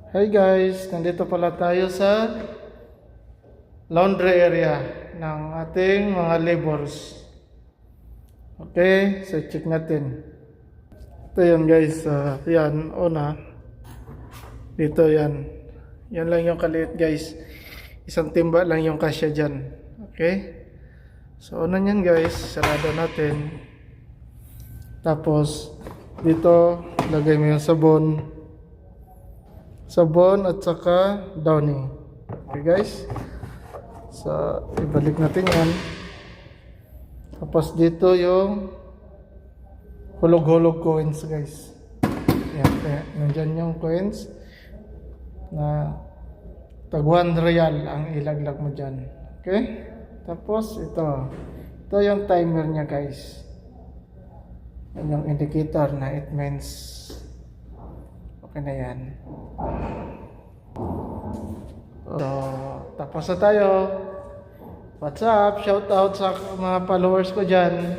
Hi guys, nandito pala tayo sa laundry area ng ating mga labors. Okay, so check natin. Ito yan guys, yan, una. Dito yan. Yan lang yung kaliit guys. Isang timba lang yung kasya dyan. Okay? So una yan guys, sarado natin. Tapos, dito, lagay mo yung sabon at saka downy. Okay guys, so ibalik natin yan. Tapos dito yung hulog-hulog coins guys. Yan, nandyan yung coins na tag 1 real ang ilaglag mo dyan. Okay, tapos ito yung timer nya guys. Yan yung indicator na it means okay na yan. So, tapos na tayo. What's up? Shout out sa mga followers ko dyan.